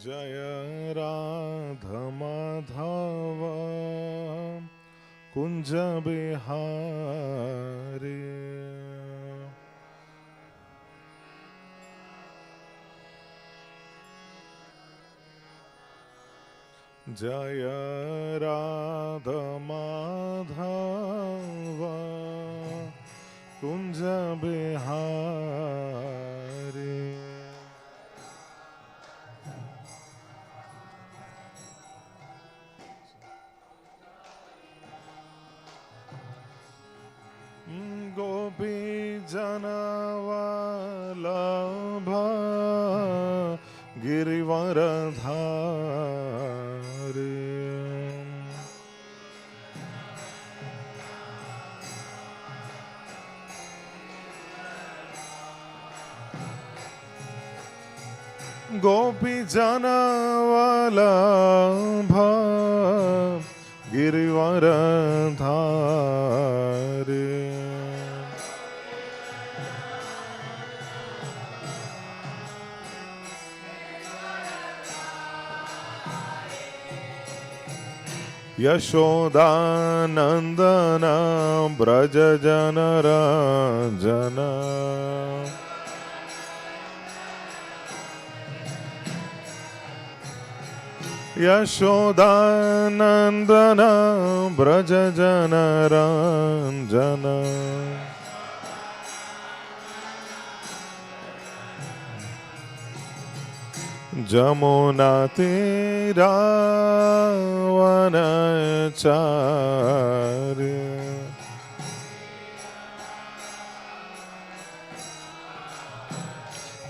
जय राधा माधव कुंज बिहारी जय राधा माधव कुंज बिहारी गोपी जनवल्लभ गिरिवरधारी गोपी जनवल्लभ गिरिवरधारी यशोदानंदन ब्रज जनरंजन यशोदानंदन ब्रज जनरंजन जमुना तीरा वनचार्य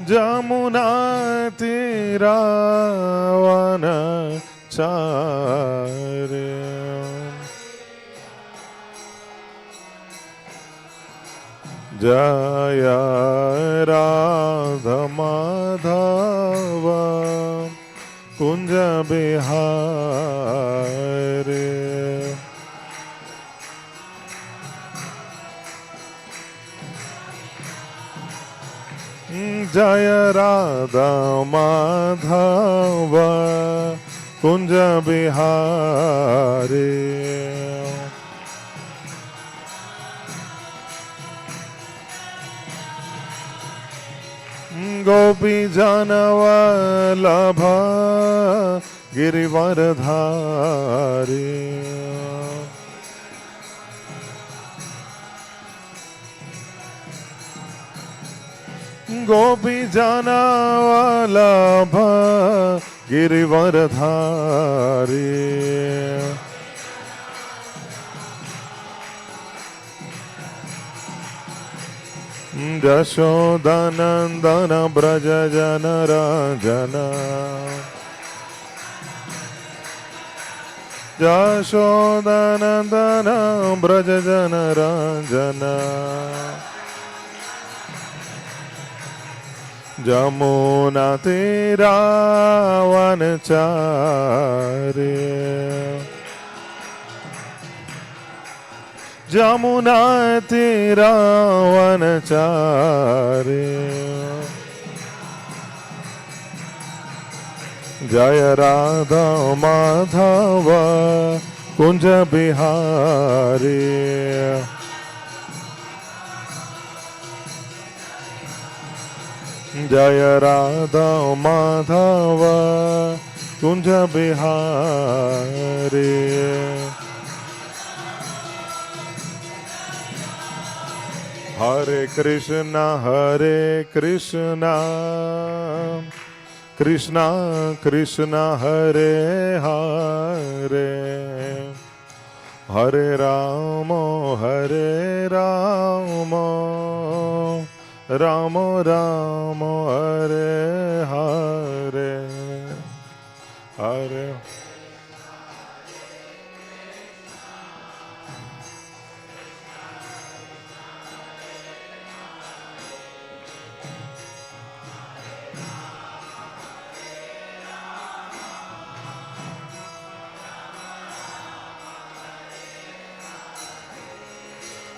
जमुना तीरा वनचार्य जय राधा माधव कुंज बिहारी जय राधा माधव कुंज बिहारी गोपी जनवल्लभ गिरिवरधारी गोपी जनवल्लभ गिरिवरधारी यशोदानंदन ब्रज जनरंजन यशोदानंदन ब्रज जनरंजन जमुना तीरा वनचार्य जमुना तीरा वनचार्य जय राधा माधव कुंज बिहारी जय राधा माधव कुंज बिहारी हरे Krishna Krishna Krishna Hare Hare Hare Ram Ram Ram Hare Hare Hare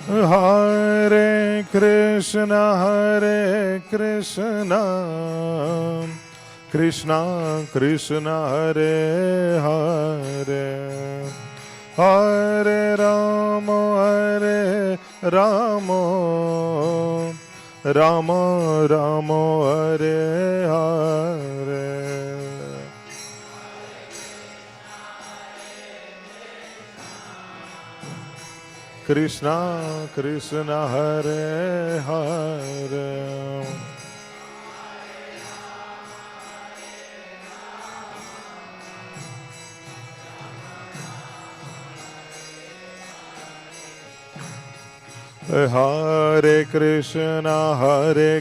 Hare Krishna Krishna Krishna Hare Hare, Hare Rama Rama Rama Hare Hare. Krishna Krishna Hare Hare, Hare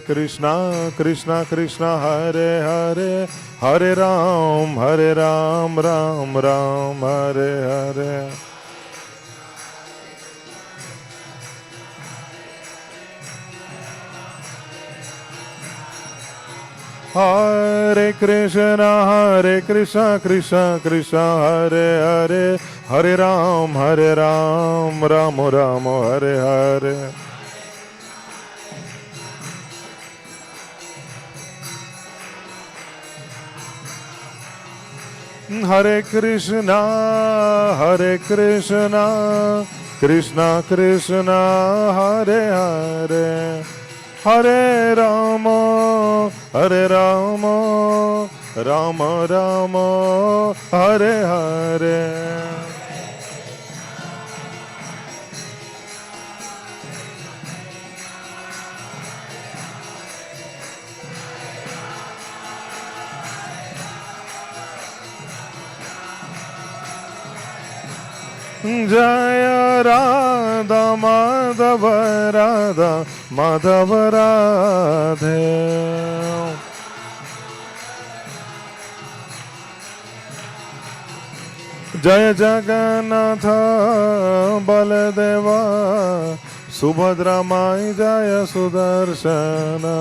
Krishna Krishna Krishna Hare Hare, Hare Ram Ram Ram Hare Hare. Hare Krishna Krishna Krishna Hare Hare, Hare Ram Ram Ram Hare Hare. Hare Krishna Krishna Krishna Hare Hare, Hare Rama Rama Rama Hare Hare. Jaya Radha Madhav Radha Madhav Radhe, Jaya Jagannatha Baladeva Subhadra Mai Jaya Sudarshana.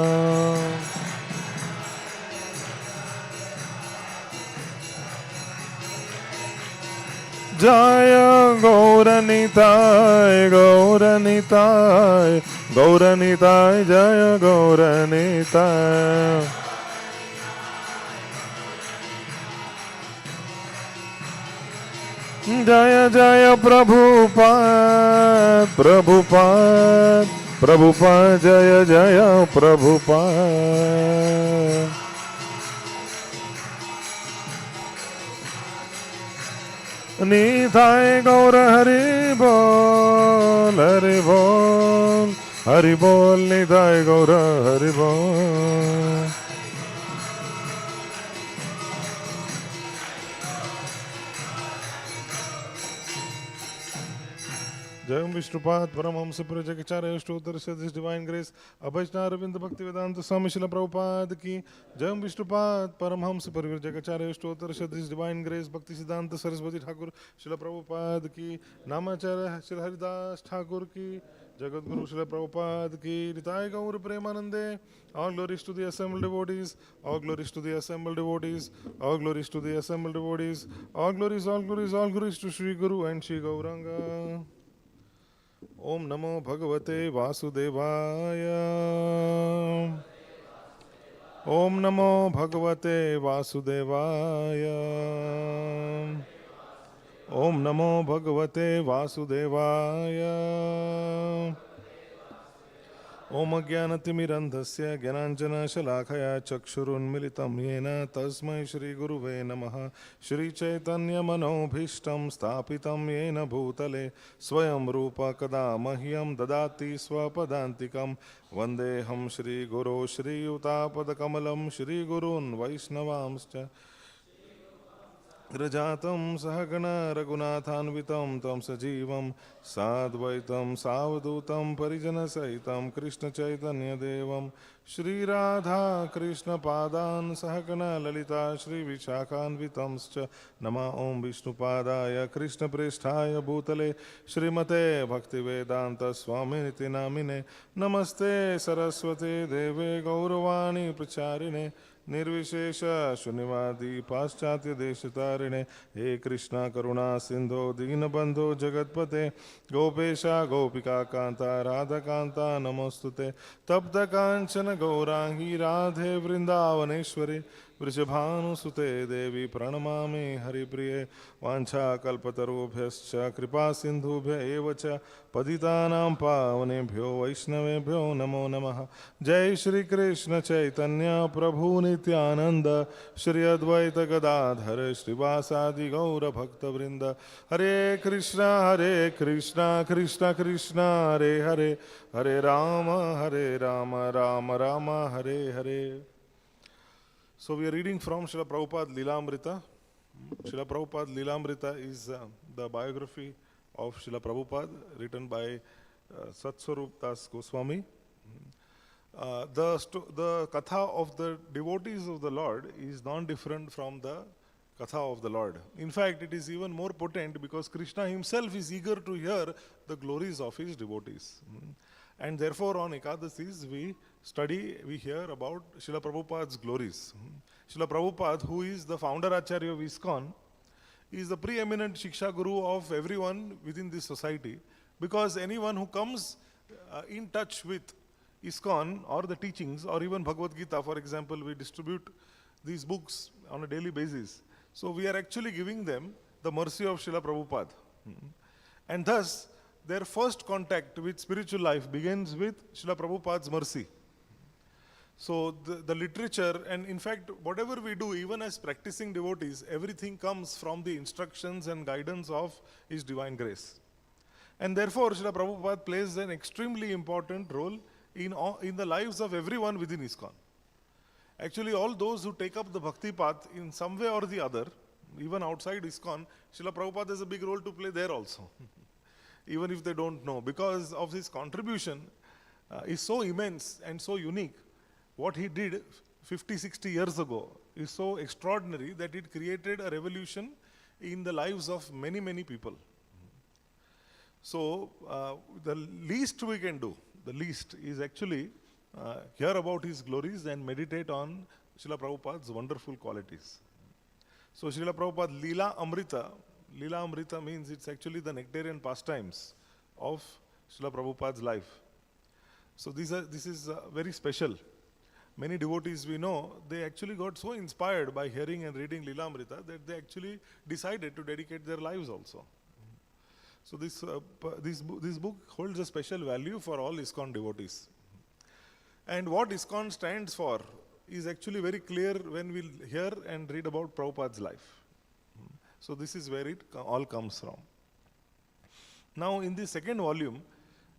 Jaya Gauranitai Jaya Gauranitai. Jaya Jaya Prabhupada Jaya Jaya Prabhupada. Nitai Gaur Hari Bol Hari Bol Nitai Gaur Hari Bol. Jayam Vishnupad Paramhamsa Purajakacharya Ashtottara His Divine Grace Abhajna Ravinda Bhaktivedanta Swami Srila Prabhupada ki. Jayam Vishnupad Paramhamsa Purajakacharya Ashtottara His Divine Grace Bhakti Siddhanta Saraswati Thakur Srila Prabhupada ki. Namacharya Srila Haridas Thakur ki. Jagat Guru Srila Prabhupada ki. Nitai Gaur Premanande. All glories to the assembled devotees. All glories to the assembled devotees. All glories to the assembled devotees. All glories to Shri Guru and Shri Gauranga. Om Namo Bhagavate Vasudevaya. Om Namo Bhagavate Vasudevaya. Om Namo Bhagavate Vasudevaya. Om Jnanatimirandhasya Jnananjana Shalakaya Chakshurunmilitam Yena Tasmai Shri Guruve Namaha. Shri Chaitanya Manobhishtam Stapitam Yena Bhutale Swayam Rupa Kada Mahyam Dadati Swapadantikam Vandeham Shri Guru Shri Utapadakamalam Shri Gurun Vaishnavamscha Rajatam Sahagana Raghunathanvitam Tam Sajivam Sadvaitam Savadutam Parijana Saitam Krishna Chaitanya Devam Shri Radha Krishna Padan Sahagana Lalita Shri Vishakhanvitamscha Nama Om Vishnupadaya Krishna Presthaya Bhutale Shrimate Bhaktivedanta Swaminiti Namine Namaste Saraswate Deve Gauravani Pracharine Nirvishesha Shunivadi Paschatya Deshatarine He Krishna Karuna Sindho Dinabandho Jagatpate Gopesha Gopika Kanta Radha Kanta Namostute Tapta Kanchana Gaurangi Radhe Vrindavaneshwari वृषभानुसुते देवी प्रणमामि हरिप्रिये वाञ्छाकल्पतरुभ्यश्च कृपासिन्धुभ्य एव च पतितानां पावनेभ्यो वैष्णवेभ्यो नमो नमः। जय श्री कृष्ण चैतन्य प्रभु नित्यानंद श्री अद्वैत गदाधर श्रीवासादि गौर भक्तवृंद। हरे कृष्णा कृष्णा कृष्णा हरे हरे, हरे Ram Ram Ram Hare Hare. So we are reading from Srila Prabhupada Lilamrta. Srila Prabhupada Lilamrta is the biography of Srila Prabhupada written by Satswarup Das Goswami. The katha of the devotees of the Lord is non-different from the katha of the Lord. In fact, it is even more potent because Krishna himself is eager to hear the glories of his devotees. And therefore on Ekadasis we hear about Srila Prabhupada's glories. Srila Prabhupada, who is the founder Acharya of ISKCON, is the preeminent Shiksha Guru of everyone within this society, because anyone who comes in touch with ISKCON or the teachings or even Bhagavad Gita, for example, we distribute these books on a daily basis. So we are actually giving them the mercy of Srila Prabhupada. And thus, their first contact with spiritual life begins with Srila Prabhupada's mercy. So the literature, and in fact, whatever we do, even as practicing devotees, everything comes from the instructions and guidance of His divine grace. And therefore, Srila Prabhupada plays an extremely important role in the lives of everyone within ISKCON. Actually, all those who take up the bhakti path in some way or the other, even outside ISKCON, Srila Prabhupada has a big role to play there also. Even if they don't know, because of his contribution is so immense and so unique. What he did 50, 60 years ago is so extraordinary that it created a revolution in the lives of many, many people. So the least we can do, is actually hear about his glories and meditate on Srila Prabhupada's wonderful qualities. So Srila Prabhupada Lila Amrita means it's actually the nectarian pastimes of Srila Prabhupada's life. So this is very special. Many devotees we know, they actually got so inspired by hearing and reading Lilamrta that they actually decided to dedicate their lives also. So this book holds a special value for all ISKCON devotees. And what ISKCON stands for is actually very clear when we hear and read about Prabhupada's life. So this is where it all comes from. Now in the second volume,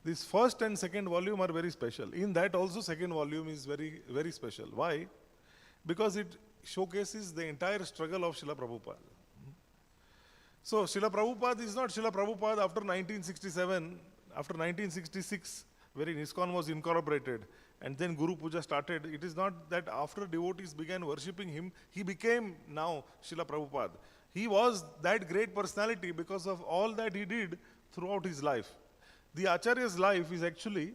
this first and second volume are very special. In that also second volume is very, very special. Why? Because it showcases the entire struggle of Srila Prabhupada. So Srila Prabhupada is not Srila Prabhupada after 1967, after 1966, wherein ISKCON was incorporated and then Guru Puja started. It is not that after devotees began worshipping him, he became now Srila Prabhupada. He was that great personality because of all that he did throughout his life. The Acharya's life is actually,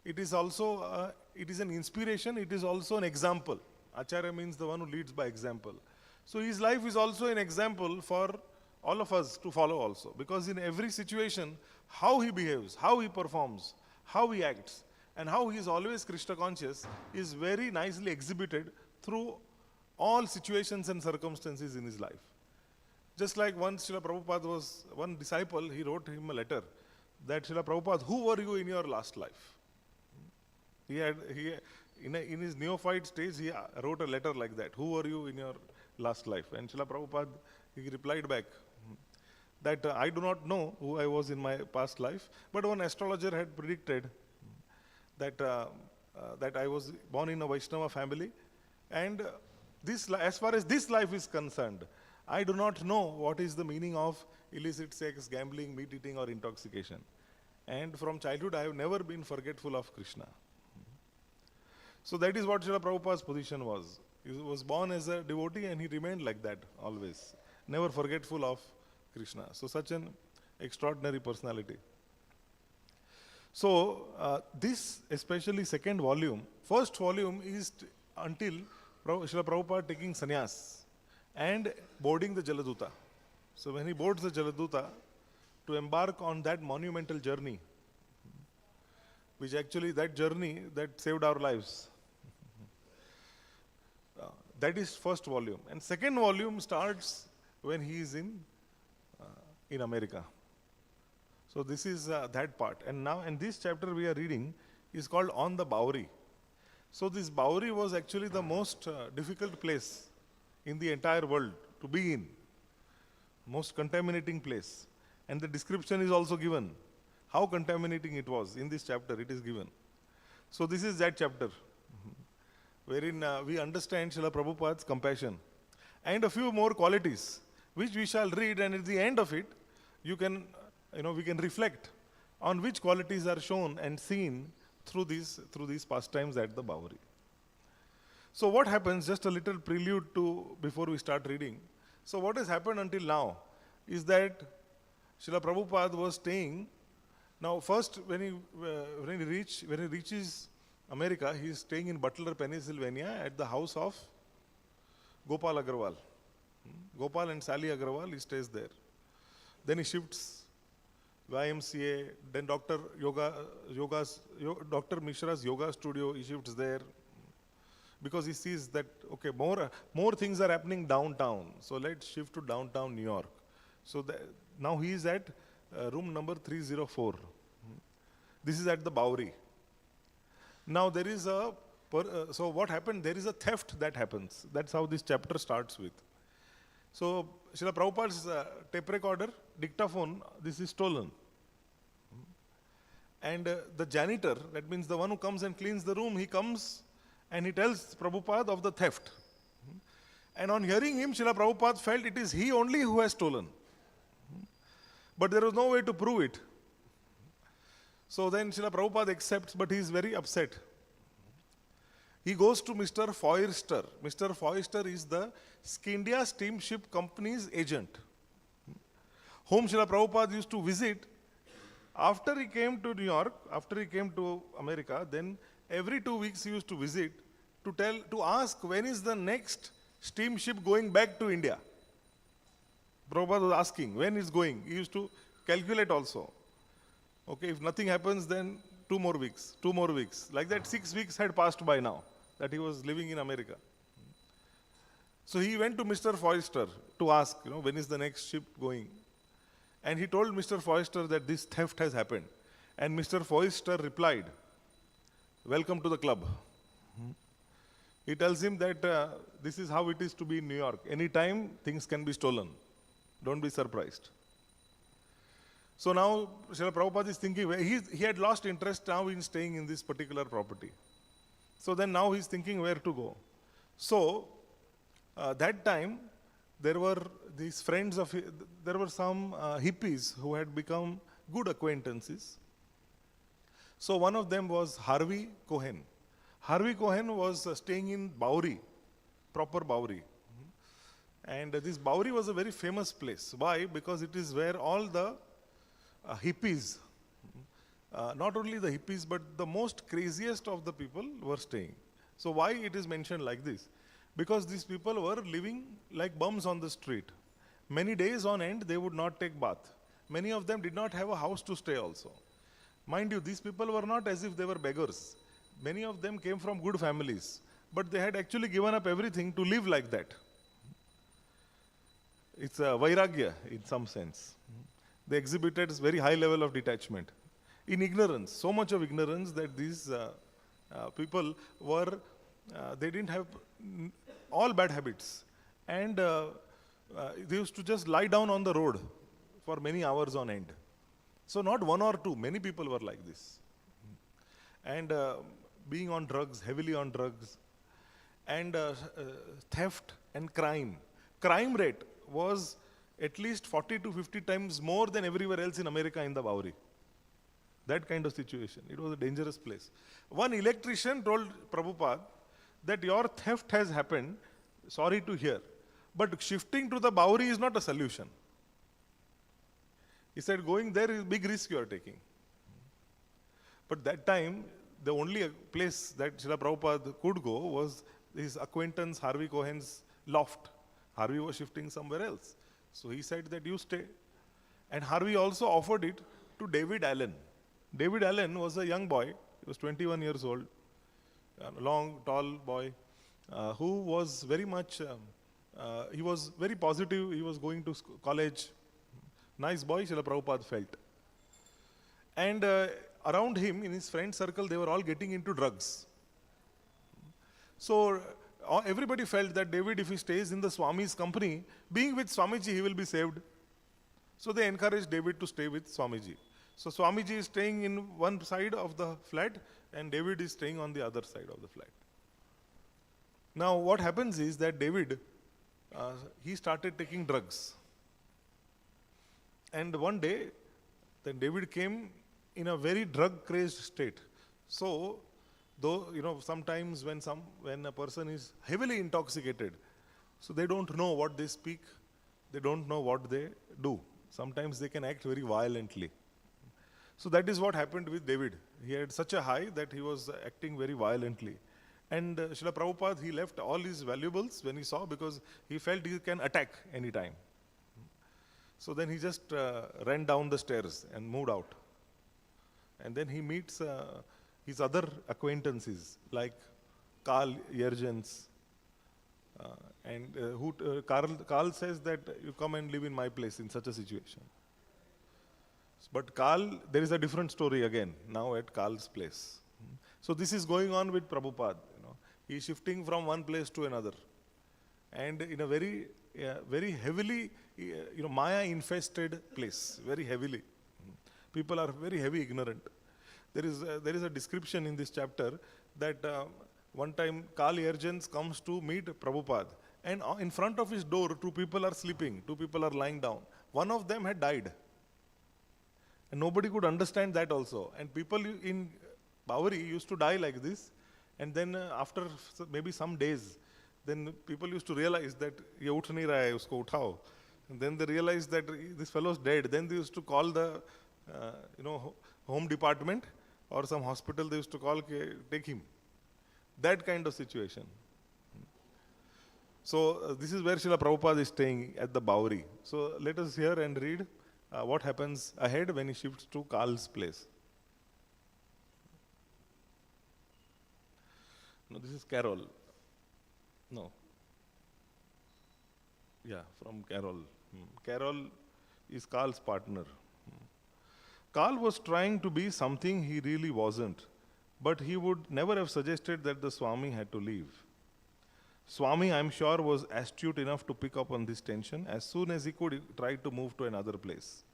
it is also, it is an inspiration, it is also an example. Acharya means the one who leads by example. So his life is also an example for all of us to follow also. Because in every situation, how he behaves, how he performs, how he acts, and how he is always Krishna conscious is very nicely exhibited through all situations and circumstances in his life. Just like once Srila Prabhupada was one disciple, he wrote him a letter that Srila Prabhupada, who were you in your last life? In his neophyte stage, he wrote a letter like that. Who were you in your last life? And Srila Prabhupada, he replied back that I do not know who I was in my past life, but one astrologer had predicted that that I was born in a Vaishnava family, and as far as this life is concerned, I do not know what is the meaning of illicit sex, gambling, meat eating, or intoxication. And from childhood, I have never been forgetful of Krishna. So that is what Srila Prabhupada's position was. He was born as a devotee and he remained like that always, never forgetful of Krishna. So such an extraordinary personality. So this, especially second volume, first volume is until Srila Prabhupada taking sannyas and boarding the Jaladuta. So when he boards the Jaladuta to embark on that monumental journey, which actually that journey that saved our lives. that is first volume. And second volume starts when he is in America. So this is that part. And now, in this chapter we are reading is called On the Bowery. So this Bowery was actually the most difficult place in the entire world to be in. Most contaminating place. And the description is also given. How contaminating it was in this chapter, it is given. So this is that chapter, wherein we understand Srila Prabhupada's compassion and a few more qualities, which we shall read, and at the end of it, we can reflect on which qualities are shown and seen through these pastimes at the Bowery. So what happens, just a little prelude before we start reading. So what has happened until now is that Srila Prabhupada was staying. Now first, when he reaches America, he is staying in Butler, Pennsylvania at the house of Gopal Agarwal. Gopal and Sally Agarwal, he stays there. Then he shifts YMCA, then Dr. Mishra's yoga studio, he shifts there because he sees that, okay, more things are happening downtown. So let's shift to downtown New York. So now he is at room number 304. This is at the Bowery. Now there is so what happened? There is a theft that happens. That's how this chapter starts with. So Srila Prabhupada's tape recorder, dictaphone, this is stolen. And the janitor, that means the one who comes and cleans the room, he comes and he tells Prabhupada of the theft. And on hearing him, Srila Prabhupada felt it is he only who has stolen. But there was no way to prove it. So then Srila Prabhupada accepts, but he is very upset. He goes to Mr. Foister. Mr. Foister is the Skindia Steamship Company's agent, whom Srila Prabhupada used to visit. After he came to New York, after he came to America, then every 2 weeks he used to visit to ask when is the next steamship going back to India. Prabhupada was asking when it's going. He used to calculate also. Okay, if nothing happens, then 2 more weeks, 2 more weeks. Like that, 6 weeks had passed by now that he was living in America. So he went to Mr. Foister to ask, when is the next ship going? And he told Mr. Foister that this theft has happened. And Mr. Foister replied, welcome to the club. He tells him that this is how it is to be in New York. Anytime things can be stolen. Don't be surprised. So now Srila Prabhupada is thinking, he had lost interest now in staying in this particular property. So then now he's thinking where to go. So that time there were these friends there were some hippies who had become good acquaintances. So one of them was Harvey Cohen. Harvey Cohen was staying in Bowery, proper Bowery. And this Bowery was a very famous place. Why? Because it is where all the hippies, not only the hippies, but the most craziest of the people were staying. So why it is mentioned like this? Because these people were living like bums on the street. Many days on end, they would not take bath. Many of them did not have a house to stay also. Mind you, these people were not as if they were beggars. Many of them came from good families, but they had actually given up everything to live like that. It's a vairagya in some sense. They exhibited a very high level of detachment. In ignorance, so much of ignorance that these people were, they didn't have all bad habits. And they used to just lie down on the road for many hours on end. So not one or two, many people were like this. And being on drugs, heavily on drugs, and theft and crime. Crime rate was at least 40 to 50 times more than everywhere else in America in the Bowery. That kind of situation. It was a dangerous place. One electrician told Prabhupada that your theft has happened, sorry to hear, but shifting to the Bowery is not a solution. He said, going there is a big risk you are taking. But that time, the only place that Srila Prabhupada could go was his acquaintance Harvey Cohen's loft. Harvey was shifting somewhere else. So he said that you stay. And Harvey also offered it to David Allen. David Allen was a young boy. He was 21 years old. A long, tall boy. who was very much, he was very positive, he was going to college, nice boy, Srila Prabhupada felt. And around him, in his friend circle, they were all getting into drugs. So everybody felt that David, if he stays in the Swami's company, being with Swamiji, he will be saved. So they encouraged David to stay with Swamiji. So Swamiji is staying in one side of the flat and David is staying on the other side of the flat. Now what happens is that David, he started taking drugs. And one day, then David came in a very drug-crazed state. So, though, sometimes when a person is heavily intoxicated, so they don't know what they speak, they don't know what they do. Sometimes they can act very violently. So that is what happened with David. He had such a high that he was acting very violently. And Srila Prabhupada, he left all his valuables when he saw, because he felt he can attack anytime. So then he just ran down the stairs and moved out. And then he meets his other acquaintances like Karl Yergens. Karl says that you come and live in my place in such a situation. But Karl, there is a different story again, now at Karl's place. So this is going on with Prabhupada. He is shifting from one place to another. And in a very, very heavily, Maya-infested place, very heavily. People are very heavy ignorant. There is a description in this chapter that one time Karl Yergens comes to meet Prabhupada. And in front of his door, two people are sleeping, two people are lying down. One of them had died. And nobody could understand that also. And people in Bavari used to die like this. And then after maybe some days, then people used to realize that ye uth nahi raha hai, usko uthao. And then they realized that this fellow is dead. Then they used to call the home department or some hospital. They used to call, take him. That kind of situation. So this is where Srila Prabhupada is staying, at the Bavari. So let us hear and read what happens ahead when he shifts to Karl's place. No, this is Carol. No. Yeah, from Carol. Carol is Karl's partner. Karl was trying to be something he really wasn't, but he would never have suggested that the Swami had to leave. Swami, I'm sure, was astute enough to pick up on this tension. As soon as he could, he tried to move to another place.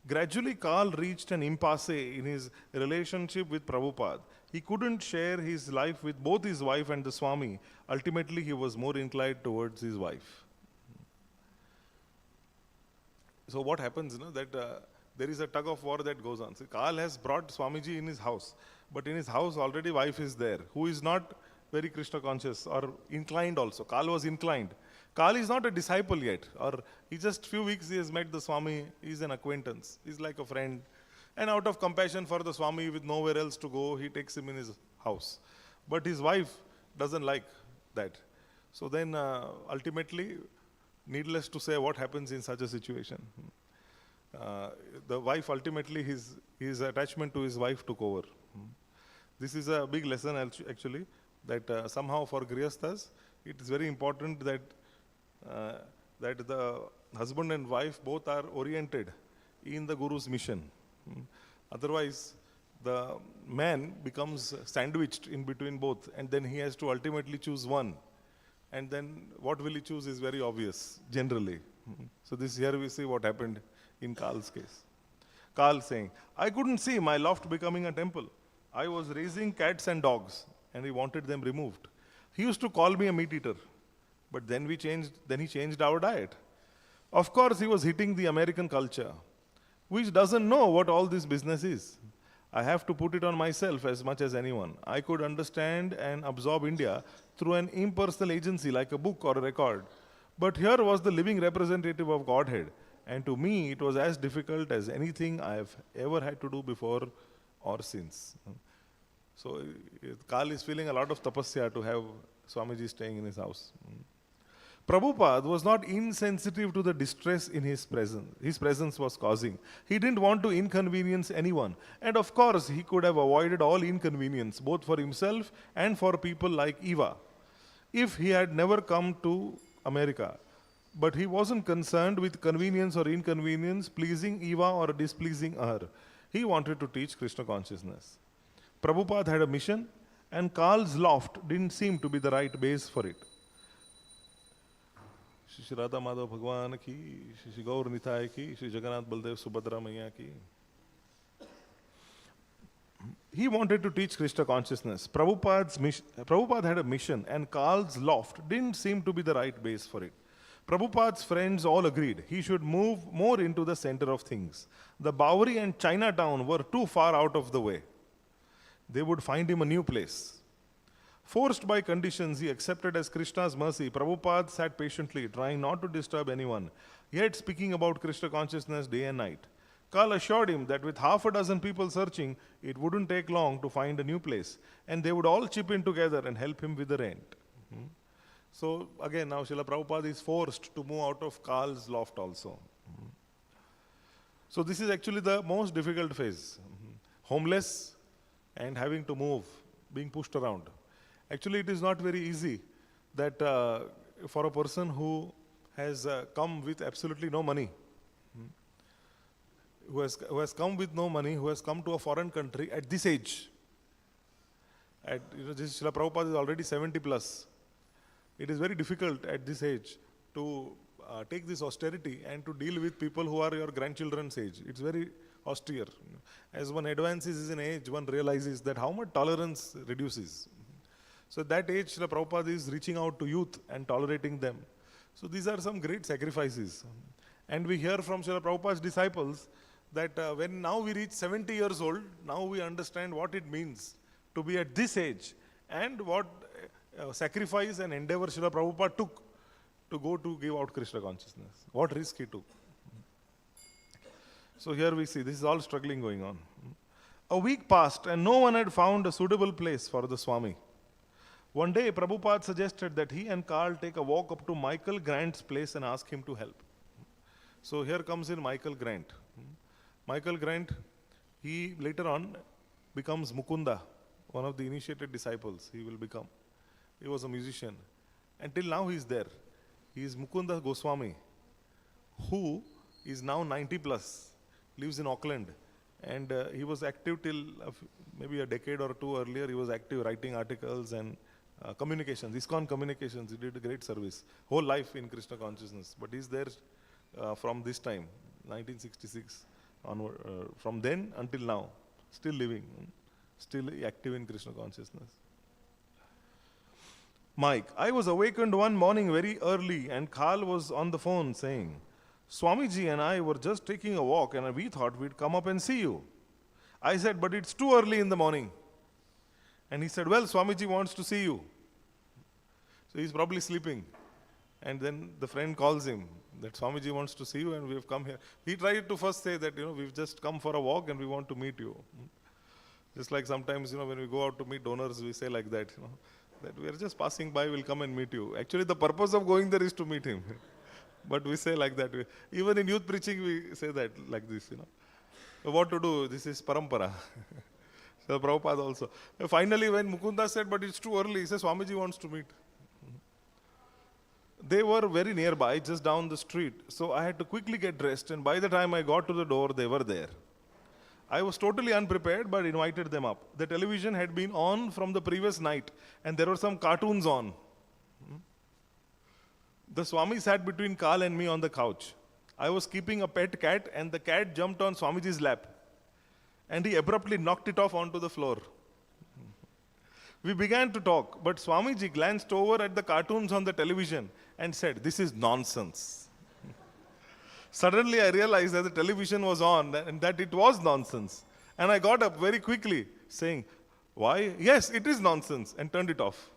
Gradually, Karl reached an impasse in his relationship with Prabhupada. He couldn't share his life with both his wife and the Swami. Ultimately, he was more inclined towards his wife. So what happens, that there is a tug of war that goes on. So Karl has brought Swamiji in his house, but in his house already wife is there, who is not very Krishna conscious or inclined also. Karl was inclined. Karl is not a disciple yet, or he just few weeks he has met the Swami, he is an acquaintance, he is like a friend. And out of compassion for the Swami with nowhere else to go, he takes him in his house. But his wife doesn't like that. So then ultimately, needless to say what happens in such a situation. The wife ultimately, his attachment to his wife took over. This is a big lesson actually, that somehow for Grihasthas, it is very important that that the husband and wife both are oriented in the Guru's mission. Otherwise, the man becomes sandwiched in between both, and then he has to ultimately choose one. And then what will he choose is very obvious, generally. So here we see what happened in Karl's case. Karl saying, I couldn't see my loft becoming a temple. I was raising cats and dogs, and he wanted them removed. He used to call me a meat eater, but then he changed our diet. Of course, he was hitting the American culture, which doesn't know what all this business is. I have to put it on myself as much as anyone. I could understand and absorb India through an impersonal agency like a book or a record. But here was the living representative of Godhead. And to me, it was as difficult as anything I have ever had to do before or since. So Karl is feeling a lot of tapasya to have Swamiji staying in his house. Prabhupada was not insensitive to the distress in his presence was causing. He didn't want to inconvenience anyone. And of course, he could have avoided all inconvenience, both for himself and for people like Eva. if he had never come to America. But he wasn't concerned with convenience or inconvenience, pleasing Eva or displeasing her. He wanted to teach Krishna consciousness. Prabhupada had a mission, and Karl's loft didn't seem to be the right base for it. Shri Radha Madhav Bhagwan ki, Shri Gaur Nitai ki, Shri Jagannath Baldev Subhadra Maya ki. He wanted to teach Krishna consciousness. Prabhupada had a mission, and Karl's loft didn't seem to be the right base for it. Prabhupada's friends all agreed he should move more into the center of things. The Bowery and Chinatown were too far out of the way. They would find him a new place. Forced by conditions he accepted as Krishna's mercy, Prabhupada sat patiently, trying not to disturb anyone, yet speaking about Krishna consciousness day and night. Karl assured him that with half a dozen people searching, it wouldn't take long to find a new place, and they would all chip in together and help him with the rent. So again, now Srila Prabhupada is forced to move out of Karl's loft also. So this is actually the most difficult phase. Homeless and having to move, being pushed around. Actually, it is not very easy that for a person who has come with absolutely no money, who has come with no money, who has come to a foreign country at this age. This Srila Prabhupada is already 70 plus. It is very difficult at this age to take this austerity and to deal with people who are your grandchildren's age. It's very austere. As one advances in age, one realizes that how much tolerance reduces. So at that age, Srila Prabhupada is reaching out to youth and tolerating them. So these are some great sacrifices. And we hear from Srila Prabhupada's disciples that when now we reach 70 years old, now we understand what it means to be at this age and what sacrifice and endeavor Srila Prabhupada took to go to give out Krishna consciousness. What risk he took. So here we see, this is all struggling going on. A week passed and no one had found a suitable place for the Swami. One day Prabhupada suggested that he and Karl take a walk up to Michael Grant's place and ask him to help. So here comes in Michael Grant. Michael Grant, he later on becomes Mukunda, one of the initiated disciples he will become. He was a musician. Until now he is there. He is Mukunda Goswami, who is now 90 plus, lives in Auckland. And he was active till maybe a decade or two earlier. He was active writing articles and communications, ISKCON communications. He did a great service, whole life in Krishna consciousness. But he's there from this time, 1966, onward, from then until now, still living, still active in Krishna consciousness. Mike, I was awakened one morning very early and Karl was on the phone saying, Swamiji and I were just taking a walk and we thought we'd come up and see you. I said, but it's too early in the morning. And he said, well, Swamiji wants to see you. So he's probably sleeping. And then the friend calls him that Swamiji wants to see you and we have come here. He tried to first say that, we've just come for a walk and we want to meet you. Just like sometimes, when we go out to meet donors, we say like that, that we are just passing by, we'll come and meet you. Actually, the purpose of going there is to meet him. But we say like that. Even in youth preaching, we say that like this, So what to do? This is parampara. So Prabhupada also. Finally, when Mukunda said, but it's too early, he says, Swamiji wants to meet. They were very nearby, just down the street. So I had to quickly get dressed, and by the time I got to the door, they were there. I was totally unprepared, but invited them up. The television had been on from the previous night, and there were some cartoons on. The Swami sat between Karl and me on the couch. I was keeping a pet cat, and the cat jumped on Swamiji's lap, and he abruptly knocked it off onto the floor. We began to talk, but Swamiji glanced over at the cartoons on the television and said, this is nonsense. Suddenly I realized that the television was on and that it was nonsense. And I got up very quickly saying, why? Yes, it is nonsense, and turned it off.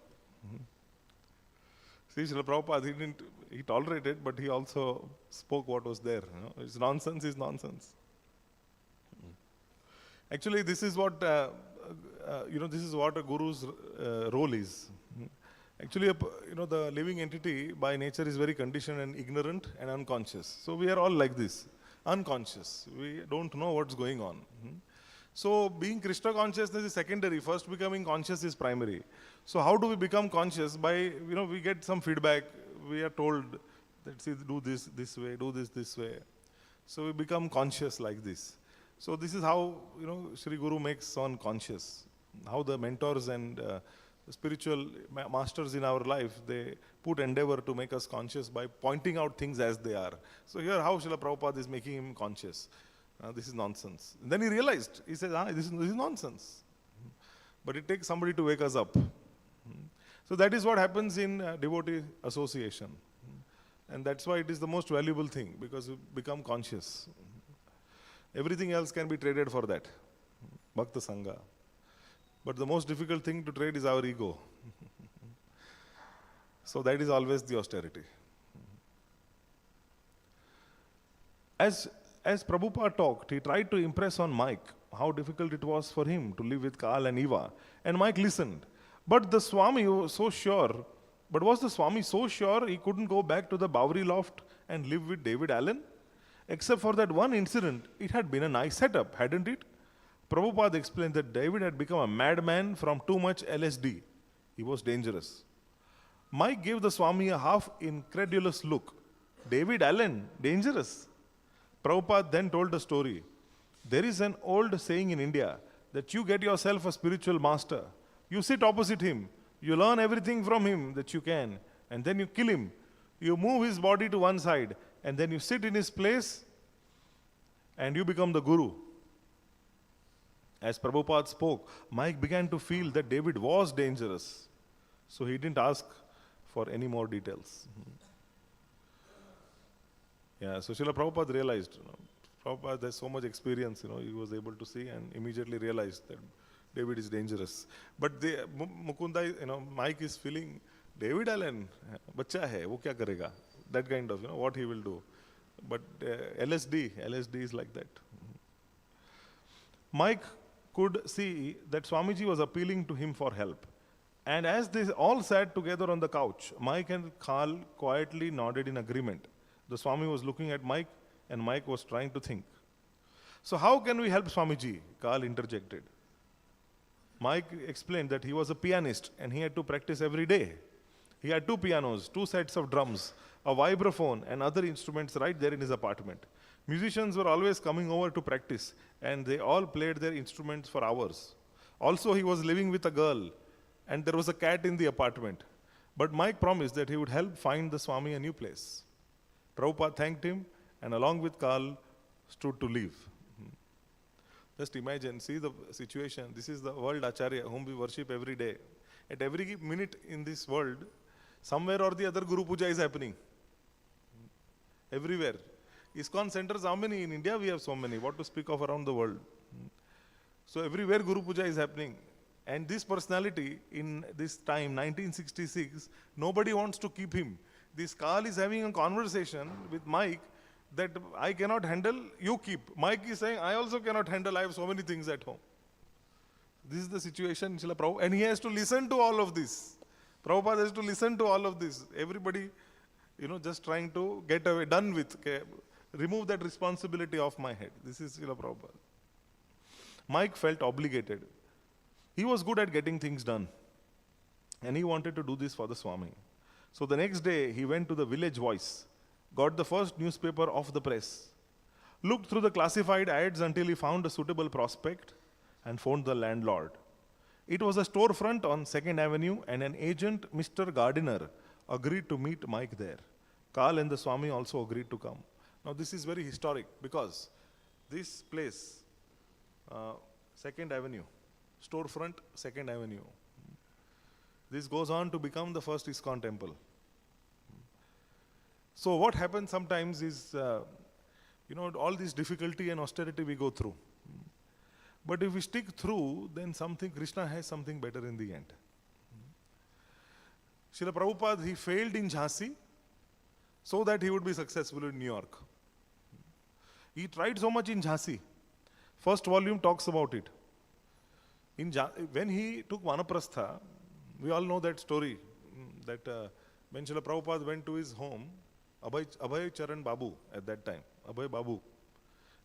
See, Srila Prabhupada, he tolerated, but he also spoke what was there. It's nonsense is nonsense. Actually, this is what, this is what a guru's role is. Actually, the living entity by nature is very conditioned and ignorant and unconscious. So we are all like this, unconscious. We don't know what's going on. So being Krishna consciousness is secondary. First becoming conscious is primary. So how do we become conscious? By, we get some feedback. We are told that, see, do this way, do this way. So we become conscious like this. So this is how, Sri Guru makes one conscious. How the mentors and the spiritual masters in our life, they put endeavor to make us conscious by pointing out things as they are. So here how Srila Prabhupada is making him conscious. This is nonsense. And then he realized, he said, this is nonsense. But it takes somebody to wake us up. So that is what happens in devotee association. And that's why it is the most valuable thing, because you become conscious. Everything else can be traded for that. Bhakta Sangha. But the most difficult thing to trade is our ego. So that is always the austerity. As Prabhupada talked, he tried to impress on Mike how difficult it was for him to live with Kal and Eva. And Mike listened. But the Swami was so sure. But was the Swami so sure he couldn't go back to the Bowery loft and live with David Allen? Except for that one incident, it had been a nice setup, hadn't it? Prabhupada explained that David had become a madman from too much LSD. He was dangerous. Mike gave the Swami a half incredulous look. David Allen, dangerous? Prabhupada then told a story. There is an old saying in India that you get yourself a spiritual master. You sit opposite him. You learn everything from him that you can. And then you kill him. You move his body to one side. And then you sit in his place. And you become the guru. As Prabhupada spoke, Mike began to feel that David was dangerous. So he didn't ask for any more details. Yeah, so Srila Prabhupada realized, Prabhupada has so much experience, he was able to see and immediately realized that David is dangerous. But Mukunda, Mike is feeling, David Allen, bacha hai, wo kya karega? That kind of, what he will do. But LSD is like that. Mike could see that Swamiji was appealing to him for help. And as they all sat together on the couch, Mike and Kal quietly nodded in agreement. The Swami was looking at Mike, and Mike was trying to think. So how can we help Swamiji? Kal interjected. Mike explained that he was a pianist, and he had to practice every day. He had 2 pianos, 2 sets of drums, a vibraphone, and other instruments right there in his apartment. Musicians were always coming over to practice, and they all played their instruments for hours. Also, he was living with a girl, and there was a cat in the apartment. But Mike promised that he would help find the Swami a new place. Prabhupada thanked him, and along with Kal, stood to leave. Just imagine, see the situation. This is the world Acharya whom we worship every day. At every minute in this world, somewhere or the other Guru Puja is happening. Everywhere. ISKCON centers, how many? In India we have so many. What to speak of around the world? So everywhere Guru Puja is happening. And this personality in this time, 1966, nobody wants to keep him. This Kal is having a conversation with Mike that I cannot handle, you keep. Mike is saying, I also cannot handle, I have so many things at home. This is the situation, Srila Prabhupada, and he has to listen to all of this. Prabhupada has to listen to all of this. Everybody, just trying to get away, done with, remove that responsibility off my head. This is Srila Prabhupada. Mike felt obligated. He was good at getting things done. And he wanted to do this for the Swami. So the next day, he went to the Village Voice, got the first newspaper off the press, looked through the classified ads until he found a suitable prospect, and phoned the landlord. It was a storefront on 2nd Avenue, and an agent, Mr. Gardiner, agreed to meet Mike there. Kal and the Swami also agreed to come. Now this is very historic because this place, 2nd Avenue, storefront 2nd Avenue, this goes on to become the first ISKCON temple. So what happens sometimes is, all this difficulty and austerity we go through. But if we stick through, then Krishna has something better in the end. Srila Prabhupada, he failed in Jhansi so that he would be successful in New York. He tried so much in Jhansi. First volume talks about it. When he took Vanaprastha, we all know that story, that when Srila Prabhupada went to his home, Abhay Charan Babu at that time, Abhay Babu,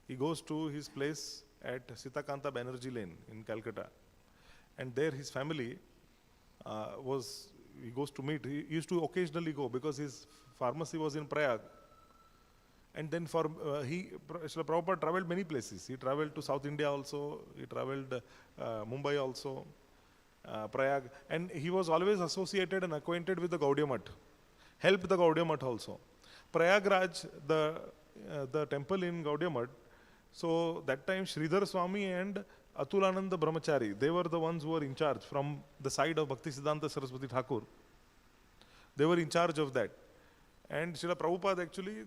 he goes to his place at Sitakanta Banerjee Lane in Calcutta. And there his family he goes to meet. He used to occasionally go because his pharmacy was in Prayag. And then Srila Prabhupada traveled many places. He traveled to South India also, he traveled Mumbai also, Prayag. And he was always associated and acquainted with the Gaudiya Math, helped the Gaudiya Math also. Prayagraj, the temple in Gaudiya Math, so that time Sridhar Swami and Atulananda Brahmachari, they were the ones who were in charge from the side of Bhaktisiddhanta Saraswati Thakur. They were in charge of that. And Srila Prabhupada actually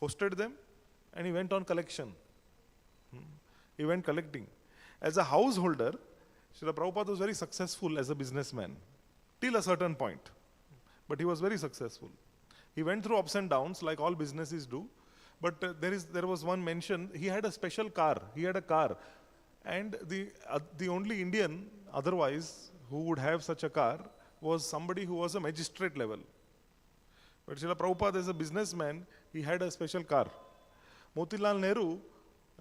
hosted them and he went on collection. He went collecting. As a householder, Srila Prabhupada was very successful as a businessman till a certain point. But he was very successful. He went through ups and downs like all businesses do. But there was one mention, he had a special car. He had a car. And the only Indian otherwise who would have such a car was somebody who was a magistrate level. But Srila Prabhupada as a businessman, he had a special car. Motilal Nehru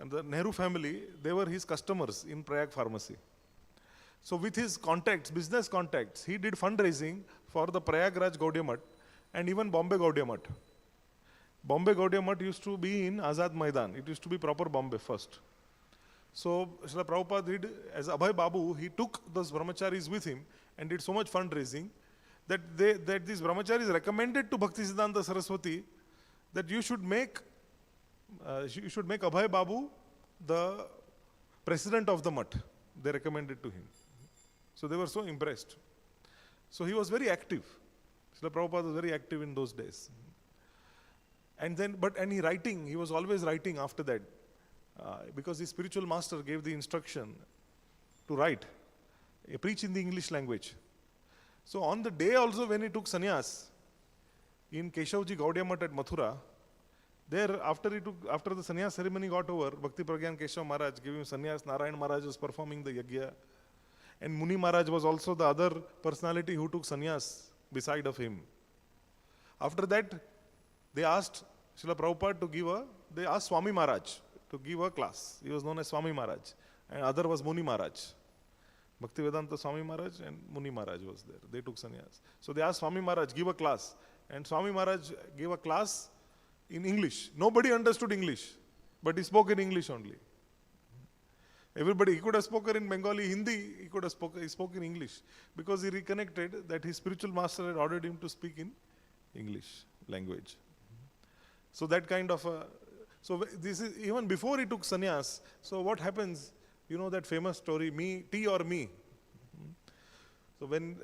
and the Nehru family, they were his customers in Prayag pharmacy. So with his contacts, business contacts, he did fundraising for the Prayagraj Gaudiya Math and even Bombay Gaudiya Math. Bombay Gaudiya Math used to be in Azad Maidan. It used to be proper Bombay first. So Srila Prabhupada did, as Abhay Babu, he took those brahmacharis with him and did so much fundraising that these brahmacharis recommended to Bhaktisiddhanta Saraswati that you should make Abhay Babu the president of the Math. They recommended to him. So they were so impressed. So he was very active. Srila Prabhupada was very active in those days. And he was always writing after that. Because his spiritual master gave the instruction to write, preach in the English language. So on the day also when he took sannyas in Keshavji Gaudiya Math at Mathura, there after the sannyas ceremony got over, Bhakti Pragyan Keshav Maharaj gave him sannyas, Narayan Maharaj was performing the yagya, and Muni Maharaj was also the other personality who took sannyas beside of him. After that, they asked Srila Prabhupada they asked Swami Maharaj to give a class. He was known as Swami Maharaj. And other was Muni Maharaj. Bhaktivedanta Swami Maharaj and Muni Maharaj was there. They took sannyas. So they asked Swami Maharaj, give a class. And Swami Maharaj gave a class in English. Nobody understood English, but he spoke in English only. Everybody, he could have spoken in Bengali, Hindi, he spoke in English. Because he reconnected that his spiritual master had ordered him to speak in English language. So that kind of so this is even before he took sannyas. So what happens, you know that famous story, tea or me. So when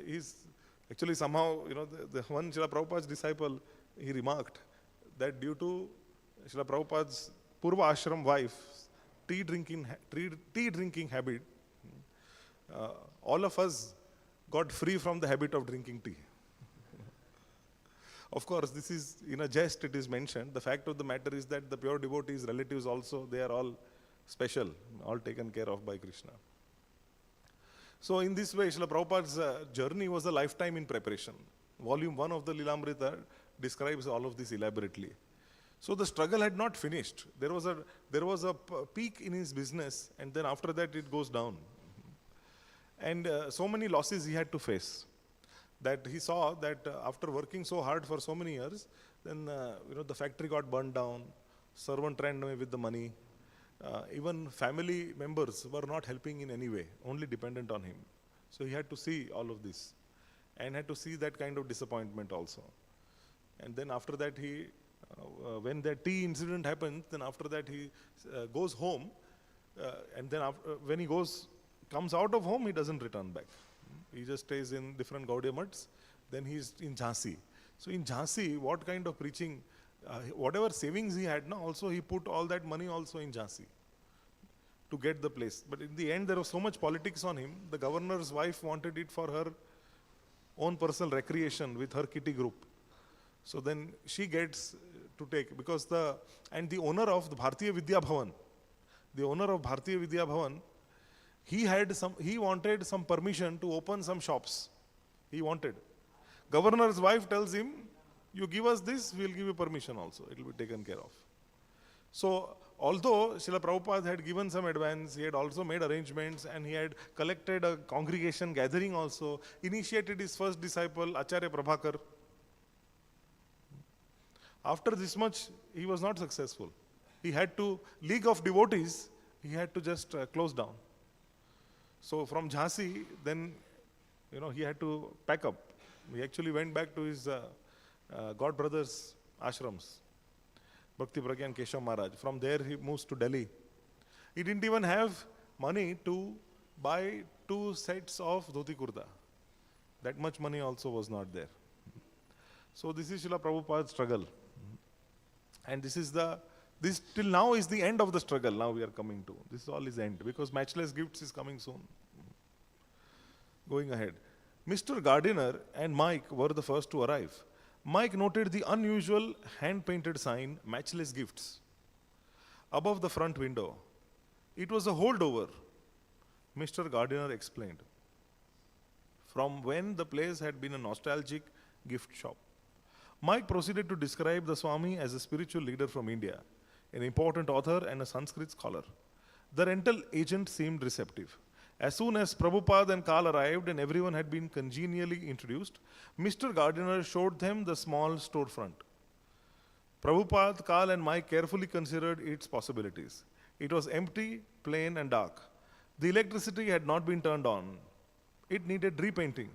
he's actually somehow, the one Srila Prabhupada's disciple, he remarked that due to Srila Prabhupada's Purva Ashram wife, tea drinking habit, all of us got free from the habit of drinking tea. Of course, this is in a jest, it is mentioned. The fact of the matter is that the pure devotees, relatives also, they are all special, all taken care of by Krishna. So in this way, Srila Prabhupada's journey was a lifetime in preparation. Volume 1 of the Lilamrta describes all of this elaborately. So the struggle had not finished. There was a peak in his business, and then after that it goes down. And so many losses he had to face, that he saw that after working so hard for so many years, then the factory got burned down, servant ran away with the money, even family members were not helping in any way, only dependent on him. So he had to see all of this and had to see that kind of disappointment also. And then after that when that tea incident happened, then after that he goes home, and then when he comes out of home, he doesn't return back. He just stays in different Gaudiya Maths. Then he's in Jhansi. So in Jhansi, what kind of preaching, whatever savings he had, also he put all that money also in Jhansi to get the place. But in the end, there was so much politics on him. The governor's wife wanted it for her own personal recreation with her kitty group. So then she gets to take, because the owner of the Bharatiya Vidya Bhavan, he wanted some permission to open some shops. He wanted. Governor's wife tells him, you give us this, we'll give you permission also. It will be taken care of. So although Srila Prabhupada had given some advance, he had also made arrangements and he had collected a congregation gathering also, initiated his first disciple, Acharya Prabhakar. After this much, he was not successful. He had to, League of Devotees, he had to just close down. So from Jhansi, then, he had to pack up. He actually went back to his god brothers' ashrams, Bhakti Pragya and Keshav Maharaj. From there, he moves to Delhi. He didn't even have money to buy 2 sets of dhoti kurta. That much money also was not there. So this is Srila Prabhupada's struggle. And this till now is the end of the struggle. Now we are coming to. This is all his end, because Matchless Gifts is coming soon. Going ahead. Mr. Gardiner and Mike were the first to arrive. Mike noted the unusual hand-painted sign, Matchless Gifts, above the front window. It was a holdover, Mr. Gardiner explained, from when the place had been a nostalgic gift shop. Mike proceeded to describe the Swami as a spiritual leader from India, an important author and a Sanskrit scholar. The rental agent seemed receptive. As soon as Prabhupada and Kal arrived and everyone had been congenially introduced, Mr. Gardiner showed them the small storefront. Prabhupada, Kal and Mike carefully considered its possibilities. It was empty, plain and dark. The electricity had not been turned on. It needed repainting.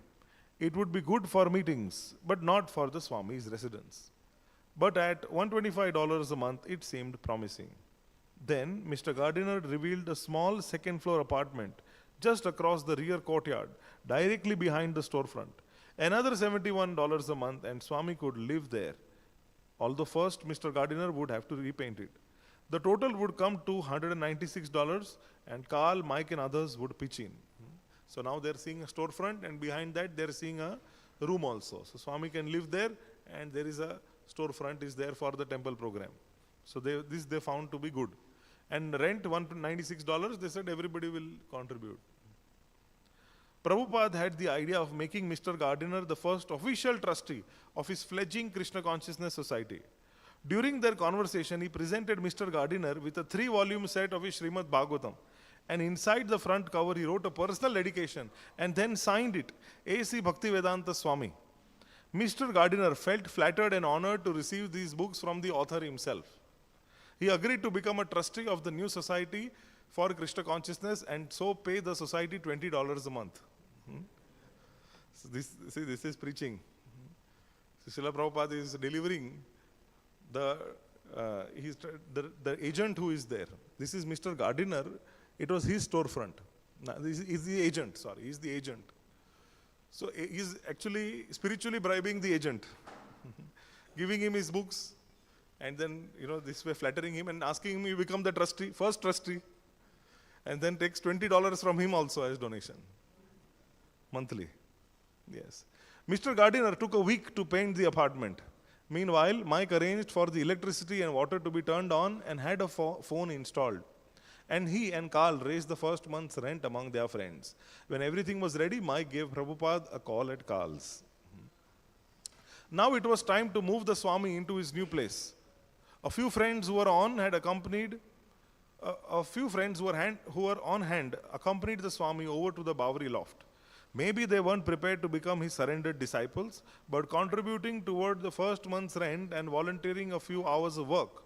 It would be good for meetings, but not for the Swami's residence. But at $125 a month, it seemed promising. Then Mr. Gardiner revealed a small second-floor apartment just across the rear courtyard, directly behind the storefront. Another $71 a month and Swami could live there. Although first Mr. Gardiner would have to repaint it. The total would come to $196 and Kal, Mike and others would pitch in. So now they're seeing a storefront and behind that they're seeing a room also. So Swami can live there and there is a storefront is there for the temple program. So this they found to be good. And rent $196, they said everybody will contribute. Prabhupada had the idea of making Mr. Gardiner the first official trustee of his fledgling Krishna Consciousness Society. During their conversation, he presented Mr. Gardiner with a 3-volume set of his Śrīmad-Bhāgavatam. And inside the front cover, he wrote a personal dedication and then signed it, A.C. Bhaktivedanta Swami. Mr. Gardiner felt flattered and honored to receive these books from the author himself. He agreed to become a trustee of the new society for Krishna consciousness and so pay the society $20 a month. So this is preaching. So Srila Prabhupada is delivering the agent who is there. This is Mr. Gardiner. It was his storefront. Now, this is the agent, sorry, he's the agent. So he's actually spiritually bribing the agent, giving him his books, and then, this way flattering him and asking him to become the trustee, first trustee, and then takes $20 from him also as donation, monthly. Yes. Mr. Gardiner took a week to paint the apartment. Meanwhile, Mike arranged for the electricity and water to be turned on and had a phone installed. And he and Kal raised the first month's rent among their friends. When everything was ready, Mike gave Prabhupada a call at Kal's. Now it was time to move the Swami into his new place. A few friends who were on hand accompanied the Swami over to the Bawari loft. Maybe they weren't prepared to become his surrendered disciples, but contributing toward the first month's rent and volunteering a few hours of work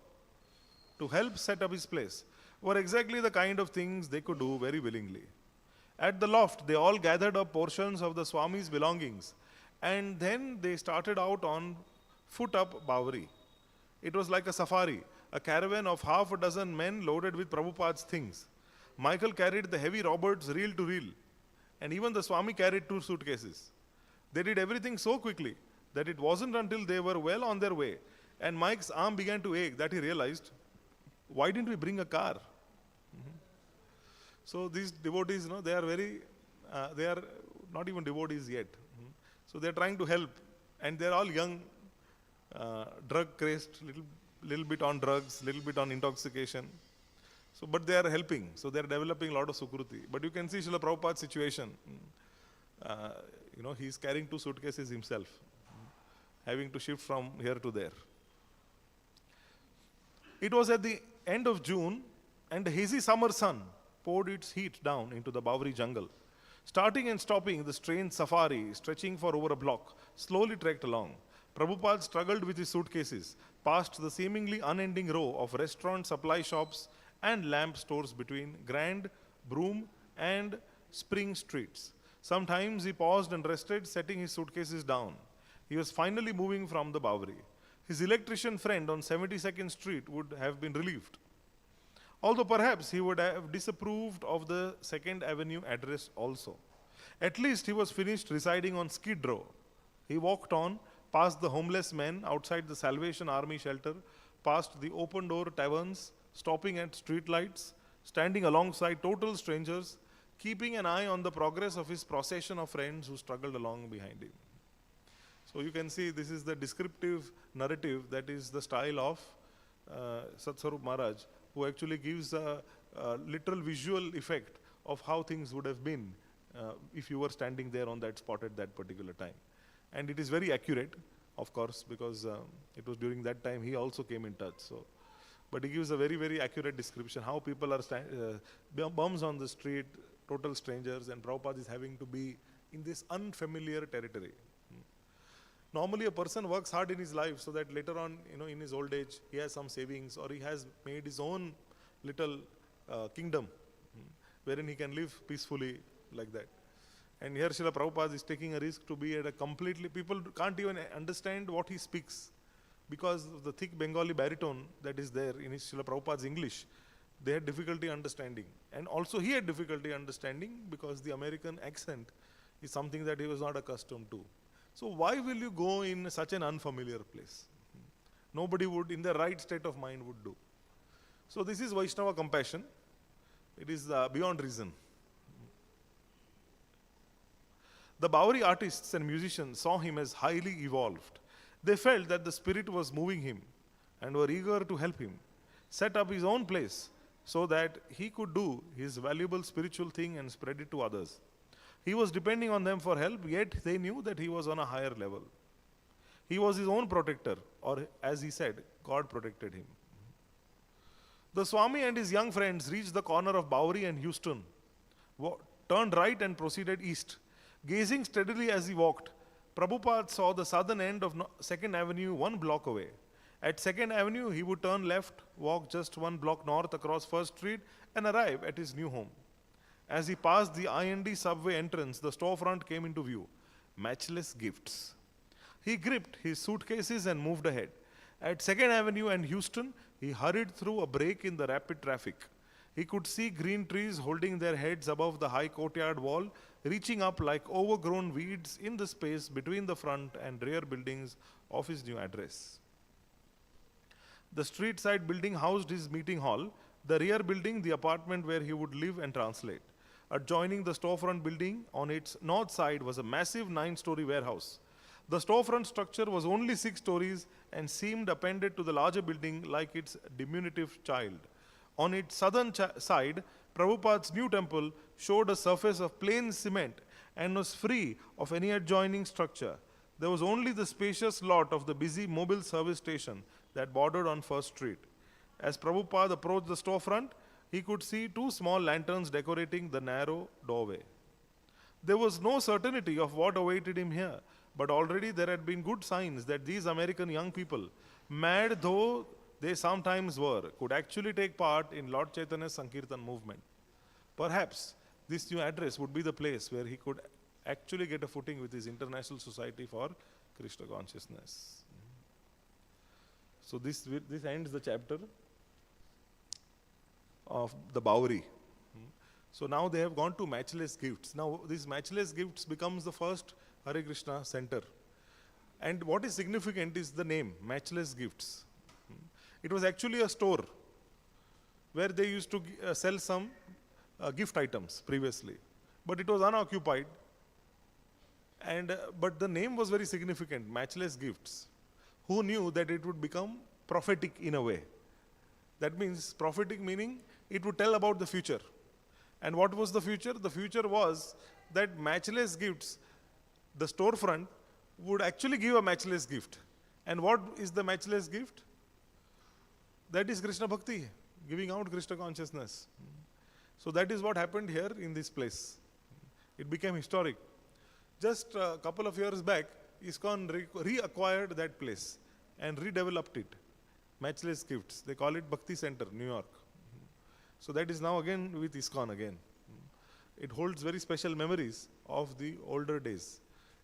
to help set up his place were exactly the kind of things they could do very willingly. At the loft, they all gathered up portions of the Swami's belongings, and then they started out on foot up Bawari. It was like a safari, a caravan of half a dozen men loaded with Prabhupada's things. Michael carried the heavy Roberts reel to reel, and even the Swami carried 2 suitcases. They did everything so quickly that it wasn't until they were well on their way and Mike's arm began to ache that he realized, why didn't we bring a car? So these devotees, they are they are not even devotees yet. So they are trying to help, and they are all young, drug crazed, little bit on drugs, little bit on intoxication. So, but they are helping. So they are developing a lot of sukruti. But you can see Srila Prabhupada's situation. He is carrying 2 suitcases himself, having to shift from here to there. It was at the end of June, and the hazy summer sun poured its heat down into the Bawri jungle. Starting and stopping, the strange safari, stretching for over a block, slowly trekked along. Prabhupada struggled with his suitcases, past the seemingly unending row of restaurant supply shops and lamp stores between Grand, Broom, and Spring streets. Sometimes he paused and rested, setting his suitcases down. He was finally moving from the Bawri. His electrician friend on 72nd Street would have been relieved. Although perhaps he would have disapproved of the 2nd Avenue address also. At least he was finished residing on Skid Row. He walked on, past the homeless men outside the Salvation Army shelter, past the open door taverns, stopping at street lights, standing alongside total strangers, keeping an eye on the progress of his procession of friends who struggled along behind him. So you can see this is the descriptive narrative that is the style of Satswarup Maharaj, who actually gives a literal visual effect of how things would have been if you were standing there on that spot at that particular time. And it is very accurate, of course, because it was during that time he also came in touch. So, but he gives a very, very accurate description how people are bums on the street, total strangers, and Prabhupada is having to be in this unfamiliar territory. Normally a person works hard in his life so that later on, in his old age, he has some savings or he has made his own little kingdom wherein he can live peacefully like that. And here Srila Prabhupada is taking a risk to be at a completely, people can't even understand what he speaks because of the thick Bengali baritone that is there in his Srila Prabhupada's English. They had difficulty understanding. And also he had difficulty understanding because the American accent is something that he was not accustomed to. So why will you go in such an unfamiliar place? Nobody would, in the right state of mind, would do. So this is Vaishnava compassion. It is beyond reason. The Bawri artists and musicians saw him as highly evolved. They felt that the spirit was moving him and were eager to help him set up his own place so that he could do his valuable spiritual thing and spread it to others. He was depending on them for help, yet they knew that he was on a higher level. He was his own protector, or as he said, God protected him. The Swami and his young friends reached the corner of Bawri and Houston, turned right and proceeded east. Gazing steadily as he walked, Prabhupada saw the southern end of 2nd Avenue 1 block away. At 2nd Avenue, he would turn left, walk just 1 block north across 1st Street and arrive at his new home. As he passed the IND subway entrance, the storefront came into view. Matchless gifts. He gripped his suitcases and moved ahead. At 2nd Avenue and Houston, he hurried through a break in the rapid traffic. He could see green trees holding their heads above the high courtyard wall, reaching up like overgrown weeds in the space between the front and rear buildings of his new address. The street side building housed his meeting hall, the rear building the apartment where he would live and translate. Adjoining the storefront building on its north side was a massive 9-story warehouse. The storefront structure was only 6 stories and seemed appended to the larger building like its diminutive child. On its southern side, Prabhupada's new temple showed a surface of plain cement and was free of any adjoining structure. There was only the spacious lot of the busy mobile service station that bordered on 1st Street. As Prabhupada approached the storefront, he could see 2 small lanterns decorating the narrow doorway. There was no certainty of what awaited him here, but already there had been good signs that these American young people, mad though they sometimes were, could actually take part in Lord Chaitanya's Sankirtan movement. Perhaps this new address would be the place where he could actually get a footing with his International Society for Krishna Consciousness. So this ends the chapter of the Bawri. So now they have gone to matchless gifts. Now these matchless gifts becomes the first Hare Krishna center. And what is significant is the name, Matchless Gifts. It was actually a store where they used to sell some gift items previously, but it was unoccupied. And but the name was very significant, Matchless Gifts. Who knew that it would become prophetic in a way? That means prophetic meaning it would tell about the future. And what was the future? The future was that matchless gifts, the storefront would actually give a matchless gift. And what is the matchless gift? That is Krishna Bhakti. giving out Krishna consciousness. So that is what happened here in this place. It became historic. Just a couple of years back, ISKCON reacquired that place and redeveloped it. Matchless Gifts. They call it Bhakti Center, New York. So that is now again with ISKCON again. It holds very special memories of the older days.